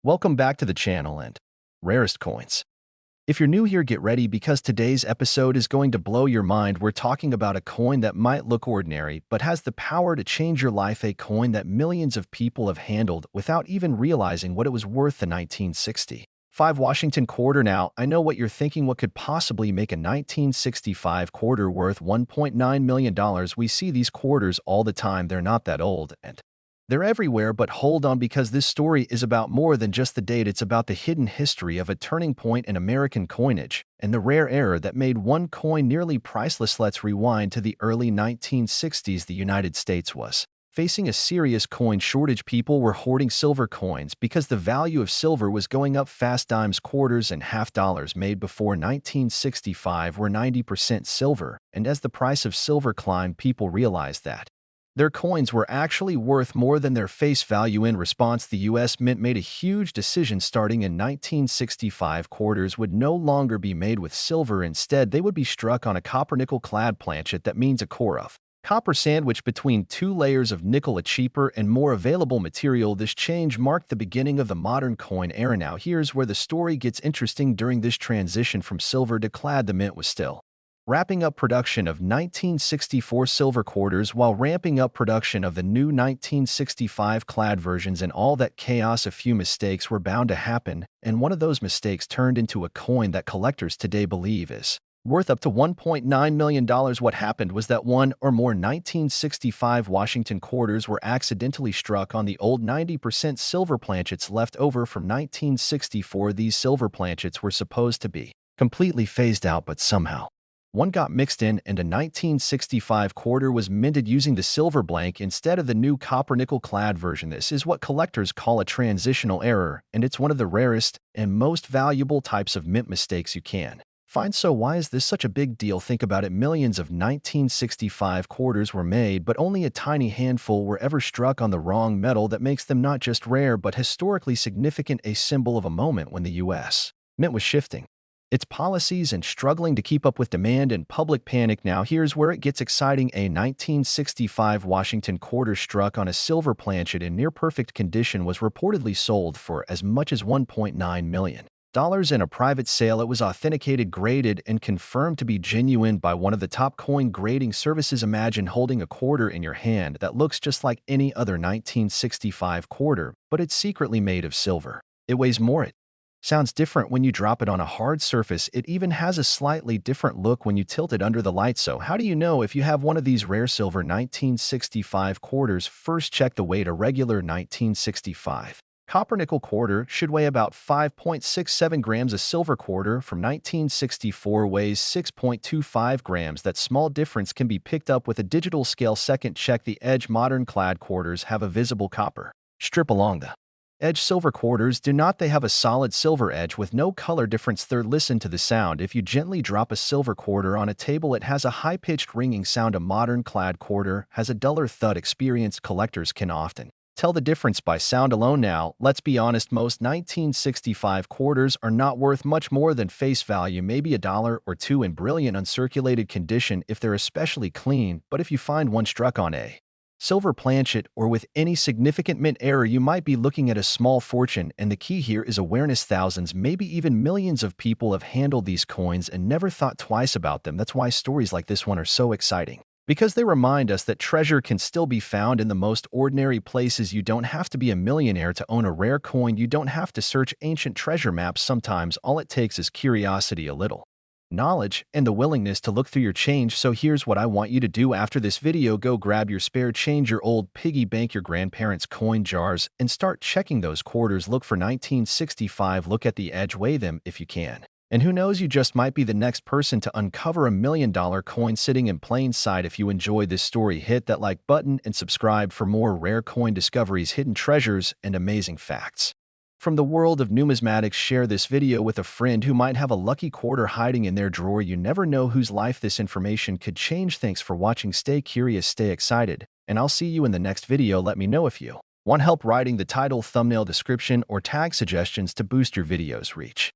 Welcome back to the channel and Rarest Coins. If you're new here, get ready because today's episode is going to blow your mind. We're talking about a coin that might look ordinary but has the power to change your life, a coin that millions of people have handled without even realizing what it was worth in 1965 Washington quarter. Now, I know what you're thinking, what could possibly make a 1965 quarter worth $1.9 million? We see these quarters all the time, they're not that old, and they're everywhere, but hold on because this story is about more than just the date. It's about the hidden history of a turning point in American coinage and the rare error that made one coin nearly priceless. Let's rewind to the early 1960s. The United States was facing a serious coin shortage. People were hoarding silver coins because the value of silver was going up fast. Dimes, quarters, and half dollars made before 1965 were 90% silver, and as the price of silver climbed, people realized that their coins were actually worth more than their face value. In response, the U.S. Mint made a huge decision. Starting in 1965, quarters would no longer be made with silver. Instead, they would be struck on a copper-nickel clad planchet. That means a core of copper sandwiched between two layers of nickel, a cheaper and more available material. This change marked the beginning of the modern coin era. Now, here's where the story gets interesting. During this transition from silver to clad, the mint was still wrapping up production of 1964 silver quarters while ramping up production of the new 1965 clad versions. In all that chaos, a few mistakes were bound to happen, and one of those mistakes turned into a coin that collectors today believe is worth up to $1.9 million. What happened was that one or more 1965 Washington quarters were accidentally struck on the old 90% silver planchets left over from 1964. These silver planchets were supposed to be completely phased out, but somehow one got mixed in, and a 1965 quarter was minted using the silver blank instead of the new copper-nickel clad version. This is what collectors call a transitional error, and it's one of the rarest and most valuable types of mint mistakes you can find. So why is this such a big deal? Think about it. Millions of 1965 quarters were made, but only a tiny handful were ever struck on the wrong metal. That makes them not just rare, but historically significant, a symbol of a moment when the U.S. Mint was shifting its policies and struggling to keep up with demand and public panic. Now here's where it gets exciting. A 1965 Washington quarter struck on a silver planchet in near-perfect condition was reportedly sold for as much as $1.9 million. In a private sale. It was authenticated, graded, and confirmed to be genuine by one of the top coin grading services. Imagine holding a quarter in your hand that looks just like any other 1965 quarter, but it's secretly made of silver. It weighs more. It sounds different when you drop it on a hard surface. It even has a slightly different look when you tilt it under the light. So how do you know if you have one of these rare silver 1965 quarters? First, check the weight. A regular 1965 copper-nickel quarter should weigh about 5.67 grams. A silver quarter from 1964 weighs 6.25 grams. That small difference can be picked up with a digital scale. Second, check the edge. Modern clad quarters have a visible copper strip along the edge. Silver quarters do not. They have a solid silver edge with no color difference. Third, listen to the sound. If you gently drop a silver quarter on a table, it has a high-pitched ringing sound. A modern clad quarter has a duller thud. Experienced collectors can often tell the difference by sound alone. Now, let's be honest, most 1965 quarters are not worth much more than face value, maybe $1 or $2 in brilliant uncirculated condition if they're especially clean. But if you find one struck on a silver planchet or with any significant mint error, you might be looking at a small fortune. And the key here is awareness. Thousands, maybe even millions of people have handled these coins and never thought twice about them. That's why stories like this one are so exciting, because they remind us that treasure can still be found in the most ordinary places. You don't have to be a millionaire to own a rare coin. You don't have to search ancient treasure maps. Sometimes all it takes is curiosity, a little knowledge, and the willingness to look through your change. So here's what I want you to do after this video. Go grab your spare change, your old piggy bank, your grandparents' coin jars, and start checking those quarters. Look for 1965. Look at the edge. Weigh them if you can. And who knows, you just might be the next person to uncover $1 million coin sitting in plain sight. If you enjoyed this story, hit that like button and subscribe for more rare coin discoveries, hidden treasures, and amazing facts from the world of numismatics. Share this video with a friend who might have a lucky quarter hiding in their drawer. You never know whose life this information could change. Thanks for watching. Stay curious, stay excited, and I'll see you in the next video. Let me know if you want help writing the title, thumbnail, description, or tag suggestions to boost your video's reach.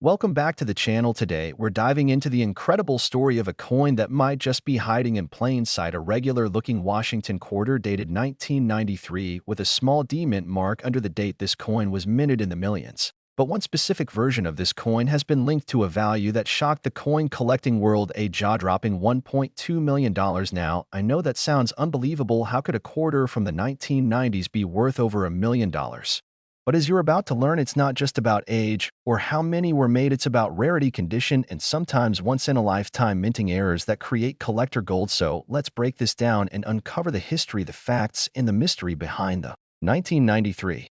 Welcome back to the channel. Today, we're diving into the incredible story of a coin that might just be hiding in plain sight, a regular-looking Washington quarter dated 1993 with a small D mint mark under the date. This coin was minted in the millions. But one specific version of this coin has been linked to a value that shocked the coin collecting world, a jaw-dropping $1.2 million. Now, I know that sounds unbelievable. How could a quarter from the 1990s be worth over $1 million? But as you're about to learn, it's not just about age or how many were made, it's about rarity, condition, and sometimes once-in-a-lifetime minting errors that create collector gold. So let's break this down and uncover the history, the facts, and the mystery behind the 1993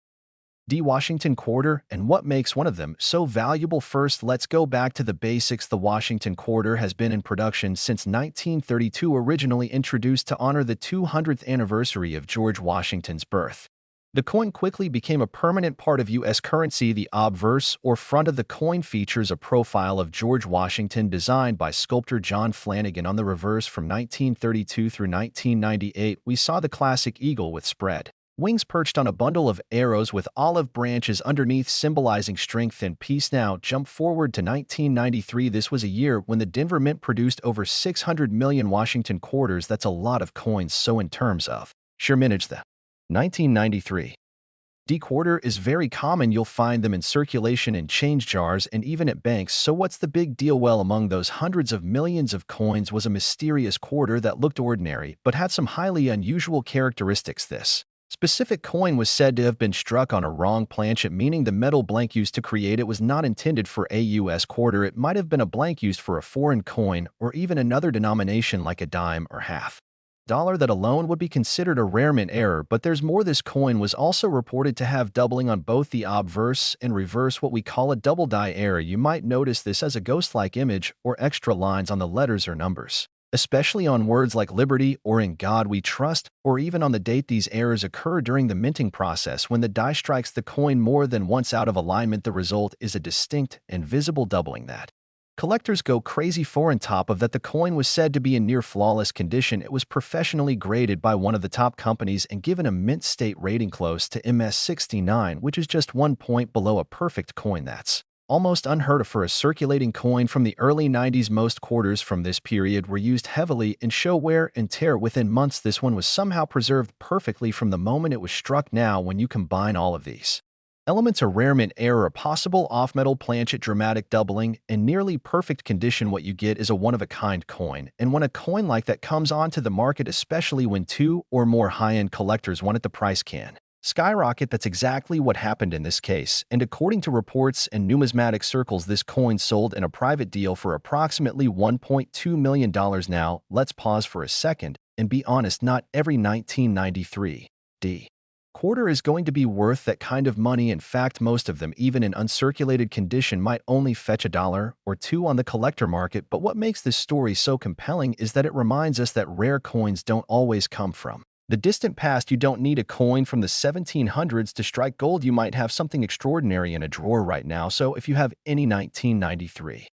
D Washington quarter and what makes one of them so valuable. First, let's go back to the basics. The Washington quarter has been in production since 1932, originally introduced to honor the 200th anniversary of George Washington's birth. The coin quickly became a permanent part of U.S. currency. The obverse, or front of the coin, features a profile of George Washington designed by sculptor John Flanagan. On the reverse, from 1932 through 1998, we saw the classic eagle with spread wings perched on a bundle of arrows with olive branches underneath, symbolizing strength and peace. Now, jump forward to 1993. This was a year when the Denver Mint produced over 600 million Washington quarters. That's a lot of coins. So in terms of sheer mintage, the 1993 D quarter is very common. You'll find them in circulation in change jars and even at banks. So what's the big deal? Well, among those hundreds of millions of coins was a mysterious quarter that looked ordinary but had some highly unusual characteristics. This specific coin was said to have been struck on a wrong planchet, meaning the metal blank used to create it was not intended for a U.S. quarter. It might have been a blank used for a foreign coin or even another denomination like a dime or half dollar. That alone would be considered a rare mint error, but there's more. This coin was also reported to have doubling on both the obverse and reverse, what we call a double die error. You might notice this as a ghost-like image or extra lines on the letters or numbers, especially on words like liberty or in God we trust, or even on the date. These errors occur during the minting process when the die strikes the coin more than once out of alignment. The result is a distinct and visible doubling that collectors go crazy for. On top of that, the coin was said to be in near flawless condition. It was professionally graded by one of the top companies and given a mint state rating close to MS69, which is just 1 point below a perfect coin. That's almost unheard of for a circulating coin from the early 90s. Most quarters from this period were used heavily and show wear and tear within months. This one was somehow preserved perfectly from the moment it was struck. Now, when you combine all of these elements, a rare mint error, a possible off-metal planchet, dramatic doubling, and nearly perfect condition, what you get is a one-of-a-kind coin. And when a coin like that comes onto the market, especially when two or more high-end collectors want it, the price can skyrocket. That's exactly what happened in this case. And according to reports and numismatic circles, this coin sold in a private deal for approximately $1.2 million. Now, let's pause for a second and be honest, not every 1993 D quarter is going to be worth that kind of money. In fact, most of them, even in uncirculated condition, might only fetch $1 or $2 on the collector market. But what makes this story so compelling is that it reminds us that rare coins don't always come from the distant past. You don't need a coin from the 1700s to strike gold. You might have something extraordinary in a drawer right now. So if you have any 1993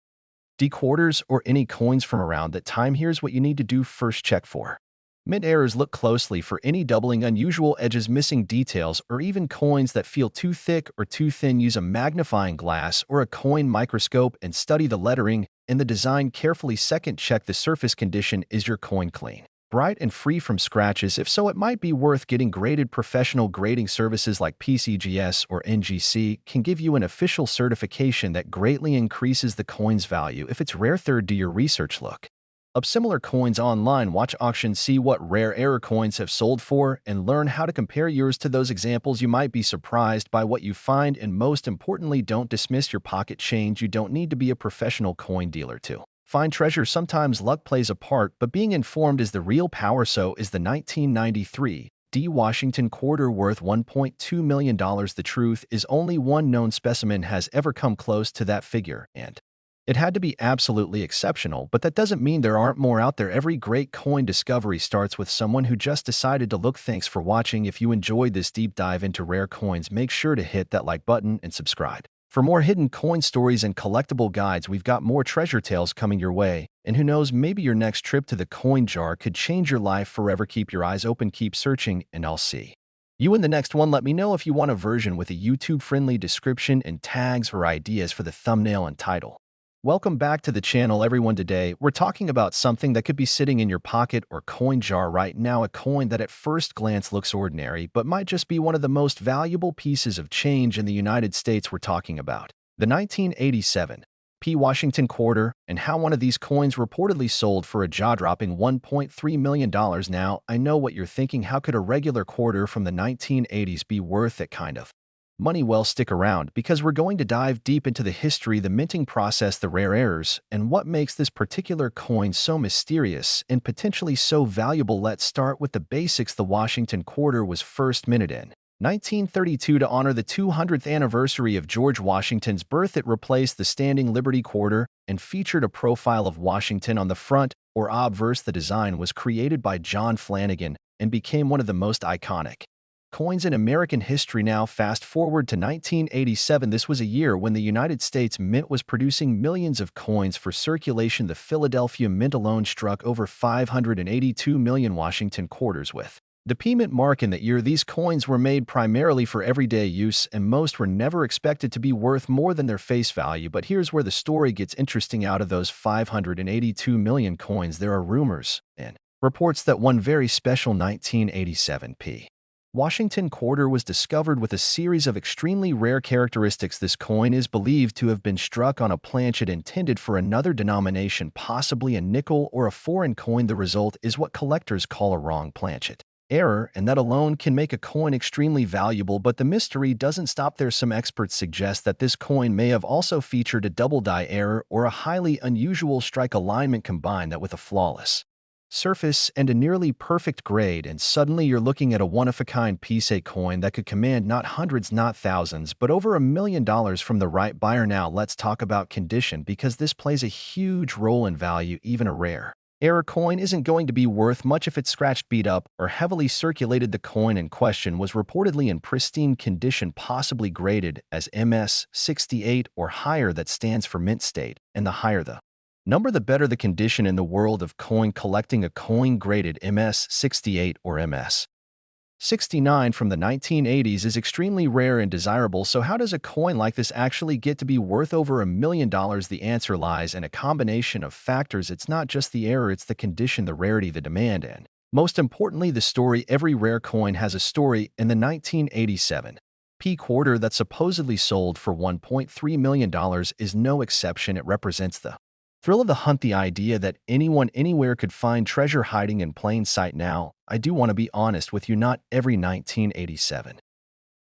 D quarters or any coins from around that time, here's what you need to do. First, check for mint errors. Look closely for any doubling, unusual edges, missing details, or even coins that feel too thick or too thin. Use a magnifying glass or a coin microscope and study the lettering and the design carefully. Second, check the surface condition. Is your coin clean, bright, and free from scratches? If so, it might be worth getting graded. Professional grading services like PCGS or NGC can give you an official certification that greatly increases the coin's value if it's rare. Third, do your research. Look up similar coins online, watch auctions, see what rare error coins have sold for, and learn how to compare yours to those examples. You might be surprised by what you find, and most importantly, don't dismiss your pocket change. You don't need to be a professional coin dealer to find treasure. Sometimes luck plays a part, but being informed is the real power. So is the 1993 D Washington quarter worth $1.2 million? The truth is only one known specimen has ever come close to that figure, and it had to be absolutely exceptional. But that doesn't mean there aren't more out there. Every great coin discovery starts with someone who just decided to look. Thanks for watching. If you enjoyed this deep dive into rare coins, make sure to hit that like button and subscribe. For more hidden coin stories and collectible guides, we've got more treasure tales coming your way. And who knows, maybe your next trip to the coin jar could change your life forever. Keep your eyes open, keep searching, and I'll see You in the next one, let me know if you want a version with a YouTube-friendly description and tags or ideas for the thumbnail and title. Welcome back to the channel, everyone. Today, we're talking about something that could be sitting in your pocket or coin jar right now, a coin that at first glance looks ordinary, but might just be one of the most valuable pieces of change in the United States. We're talking about the 1987 P. Washington quarter, and how one of these coins reportedly sold for a jaw-dropping $1.3 million. Now, I know what you're thinking. How could a regular quarter from the 1980s be worth that kind of money? Well, stick around, because we're going to dive deep into the history, the minting process, the rare errors, and what makes this particular coin so mysterious and potentially so valuable. Let's start with the basics. The Washington quarter was first minted in 1932 to honor the 200th anniversary of George Washington's birth. It replaced the standing Liberty quarter and featured a profile of Washington on the front, or obverse. The design was created by John Flanagan and became one of the most iconic coins in American history. Now, fast forward to 1987. This was a year when the United States Mint was producing millions of coins for circulation. The Philadelphia Mint alone struck over 582 million Washington quarters with the P Mint mark. In that year, these coins were made primarily for everyday use, and most were never expected to be worth more than their face value. But here's where the story gets interesting. Out of those 582 million coins, there are rumors and reports that one very special 1987 P. Washington quarter was discovered with a series of extremely rare characteristics. This coin is believed to have been struck on a planchet intended for another denomination, possibly a nickel or a foreign coin. The result is what collectors call a wrong planchet error, and that alone can make a coin extremely valuable. But the mystery doesn't stop there. Some experts suggest that this coin may have also featured a double die error or a highly unusual strike alignment. Combine that with a flawless surface and a nearly perfect grade, and suddenly you're looking at a one-of-a-kind piece, a coin that could command not hundreds, not thousands, but over $1 million from the right buyer. Now, let's talk about condition, because this plays a huge role in value. Even a rare error coin isn't going to be worth much if it's scratched, beat up, or heavily circulated. The coin in question was reportedly in pristine condition, possibly graded as MS 68 or higher. That stands for mint state, and the higher the number, the better the condition. In the world of coin collecting, a coin graded MS 68 or MS 69 from the 1980s is extremely rare and desirable. So how does a coin like this actually get to be worth over $1 million? The answer lies in a combination of factors. It's not just the error, it's the condition, the rarity, the demand, and most importantly, the story. Every rare coin has a story, and the 1987 P quarter that supposedly sold for $1.3 million is no exception. It represents the thrill of the hunt, the idea that anyone anywhere could find treasure hiding in plain sight. Now, I do want to be honest with you, not every 1987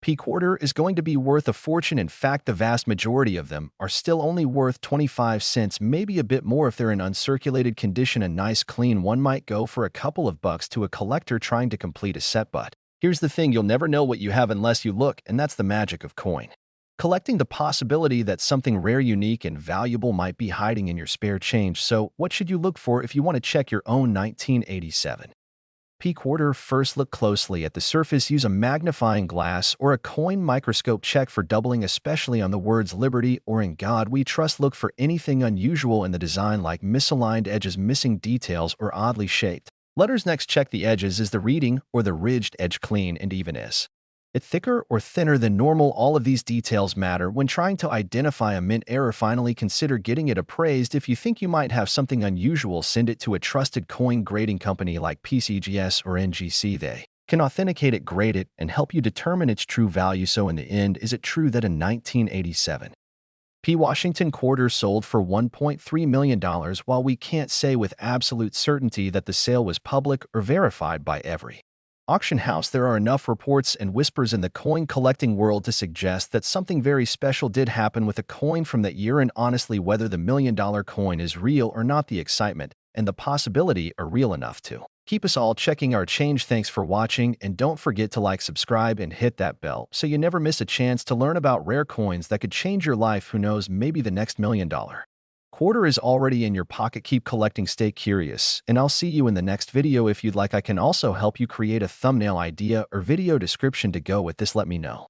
P quarter is going to be worth a fortune. In fact, the vast majority of them are still only worth 25 cents, maybe a bit more if they're in uncirculated condition. A nice clean one might go for a couple of bucks to a collector trying to complete a set. But here's the thing, you'll never know what you have unless you look, and that's the magic of coin collecting, the possibility that something rare, unique, and valuable might be hiding in your spare change. So what should you look for if you want to check your own 1987 P quarter? First, look closely at the surface. Use a magnifying glass or a coin microscope. Check for doubling, especially on the words Liberty or In God We Trust. Look for anything unusual in the design, like misaligned edges, missing details, or oddly shaped letters. Next, check the edges. Is the reading or the ridged edge clean and even? Is it thicker or thinner than normal? All of these details matter when trying to identify a mint error. Finally, consider getting it appraised. If you think you might have something unusual, send it to a trusted coin grading company like PCGS or NGC. They can authenticate it, grade it, and help you determine its true value. So in the end, is it true that a 1987 P. Washington quarter sold for $1.3 million? While we can't say with absolute certainty that the sale was public or verified by every auction house, there are enough reports and whispers in the coin collecting world to suggest that something very special did happen with a coin from that year. And honestly, whether the $1 million coin is real or not, the excitement and the possibility are real enough to keep us all checking our change. Thanks for watching, and don't forget to like, subscribe, and hit that bell so you never miss a chance to learn about rare coins that could change your life. Who knows, maybe the next $1 million quarter is already in your pocket. Keep collecting, stay curious, and I'll see you in the next video. If you'd like, I can also help you create a thumbnail idea or video description to go with this. Let me know.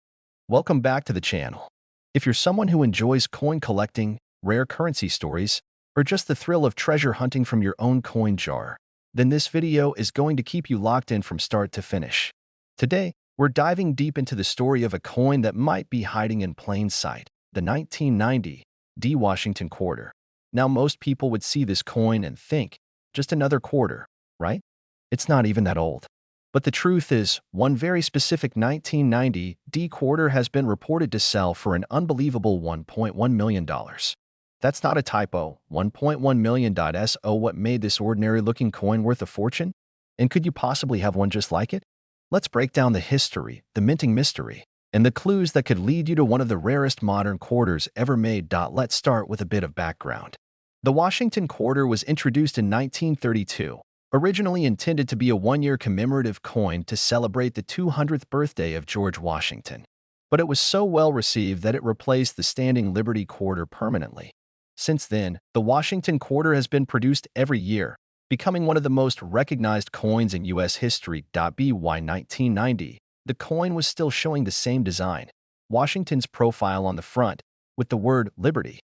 Welcome back to the channel. If you're someone who enjoys coin collecting, rare currency stories, or just the thrill of treasure hunting from your own coin jar, then this video is going to keep you locked in from start to finish. Today, We're diving deep into the story of a coin that might be hiding in plain sight, the 1990 D Washington quarter. Now, most people would see this coin and think, just another quarter, right? It's not even that old. But the truth is, one very specific 1990 D quarter has been reported to sell for an unbelievable $1.1 million. That's not a typo. $1.1 million. So what made this ordinary-looking coin worth a fortune? And could you possibly have one just like it? Let's break down the history, the minting mystery, and the clues that could lead you to one of the rarest modern quarters ever made. Let's start with a bit of background. The Washington quarter was introduced in 1932, originally intended to be a one-year commemorative coin to celebrate the 200th birthday of George Washington. But it was so well received that it replaced the standing Liberty quarter permanently. Since then, the Washington quarter has been produced every year, becoming one of the most recognized coins in U.S. history. By 1990, the coin was still showing the same design, Washington's profile on the front, with the word Liberty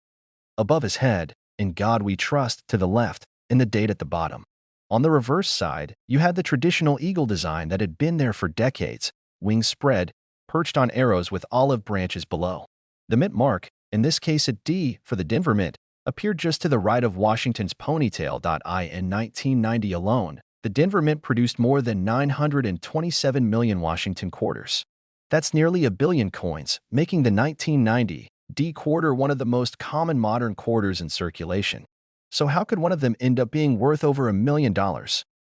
above his head, "In God We Trust" to the left, and the date at the bottom. On the reverse side, you had the traditional eagle design that had been there for decades, wings spread, perched on arrows with olive branches below. The mint mark, in this case a D for the Denver Mint, appeared just to the right of Washington's ponytail. In 1990 alone, the Denver Mint produced more than 927 million Washington quarters. That's nearly a billion coins, making the 1990 D quarter one of the most common modern quarters in circulation. So how could one of them end up being worth over $1 million?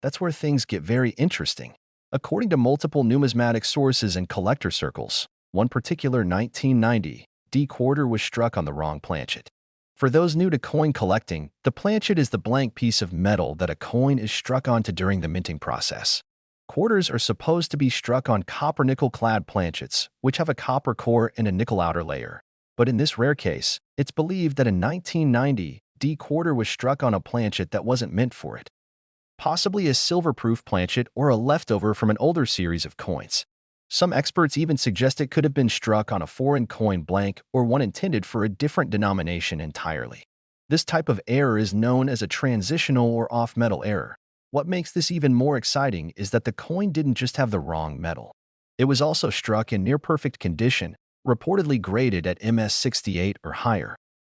That's where things get very interesting. According to multiple numismatic sources and collector circles, one particular 1990 D quarter was struck on the wrong planchet. For those new to coin collecting, the planchet is the blank piece of metal that a coin is struck onto during the minting process. Quarters are supposed to be struck on copper-nickel-clad planchets, which have a copper core and a nickel outer layer. But in this rare case, it's believed that a 1990 D quarter was struck on a planchet that wasn't meant for it. Possibly a silver-proof planchet or a leftover from an older series of coins. Some experts even suggest it could have been struck on a foreign coin blank or one intended for a different denomination entirely. This type of error is known as a transitional or off-metal error. What makes this even more exciting is that the coin didn't just have the wrong metal. It was also struck in near-perfect condition, reportedly graded at MS 68 or higher.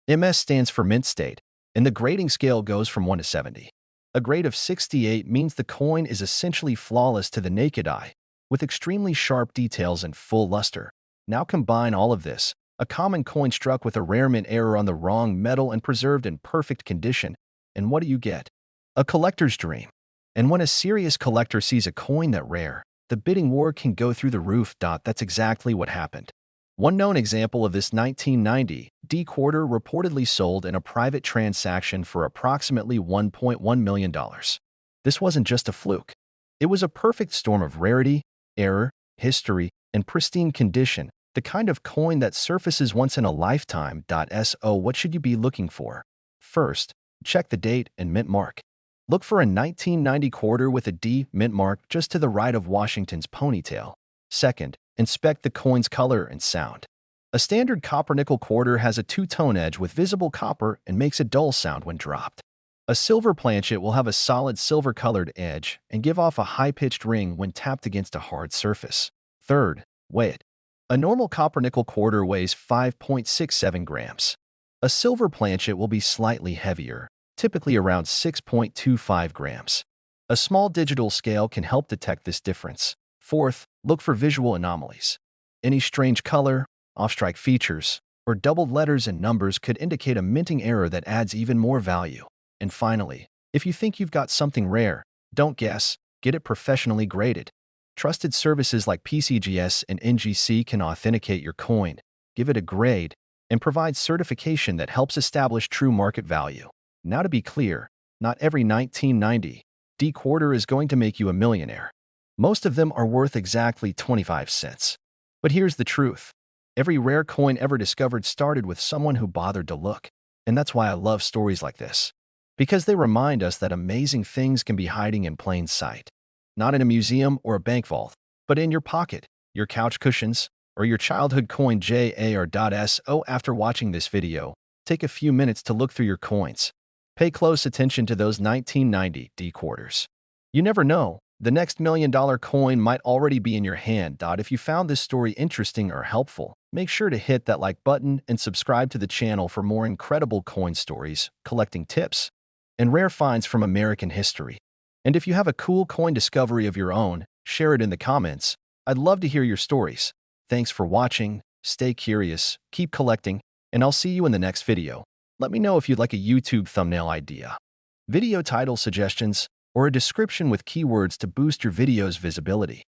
MS stands for mint state, and the grading scale goes from 1 to 70. A grade of 68 means the coin is essentially flawless to the naked eye, with extremely sharp details and full luster. Now combine all of this, a common coin struck with a rare mint error on the wrong metal and preserved in perfect condition, and what do you get? A collector's dream. And when a serious collector sees a coin that rare, the bidding war can go through the roof. That's exactly what happened. One known example of this 1990 D quarter reportedly sold in a private transaction for approximately $1.1 million. This wasn't just a fluke. It was a perfect storm of rarity, error, history, and pristine condition, the kind of coin that surfaces once in a lifetime. So what should you be looking for? First, check the date and mint mark. Look for a 1990 quarter with a D mint mark just to the right of Washington's ponytail. Second, inspect the coin's color and sound. A standard copper-nickel quarter has a two-tone edge with visible copper and makes a dull sound when dropped. A silver planchet will have a solid silver-colored edge and give off a high-pitched ring when tapped against a hard surface. Third, weigh it. A normal copper-nickel quarter weighs 5.67 grams. A silver planchet will be slightly heavier, typically around 6.25 grams. A small digital scale can help detect this difference. Fourth, look for visual anomalies. Any strange color, off-strike features, or doubled letters and numbers could indicate a minting error that adds even more value. And finally, if you think you've got something rare, don't guess, get it professionally graded. Trusted services like PCGS and NGC can authenticate your coin, give it a grade, and provide certification that helps establish true market value. Now to be clear, not every 1990 D quarter is going to make you a millionaire. Most of them are worth exactly 25 cents. But here's the truth. Every rare coin ever discovered started with someone who bothered to look. And that's why I love stories like this. Because they remind us that amazing things can be hiding in plain sight. Not in a museum or a bank vault, but in your pocket, your couch cushions, or your childhood coin. JAR.SO. After watching this video, take a few minutes to look through your coins. Pay close attention to those 1990 D quarters. You never know, The next $1 million coin might already be in your hand. If you found this story interesting or helpful, make sure to hit that like button and subscribe to the channel for more incredible coin stories, collecting tips, and rare finds from American history. And if you have a cool coin discovery of your own, share it in the comments. I'd love to hear your stories. Thanks for watching, stay curious, keep collecting, and I'll see you in the next video. Let me know if you'd like a YouTube thumbnail idea, video title suggestions, or a description with keywords to boost your video's visibility.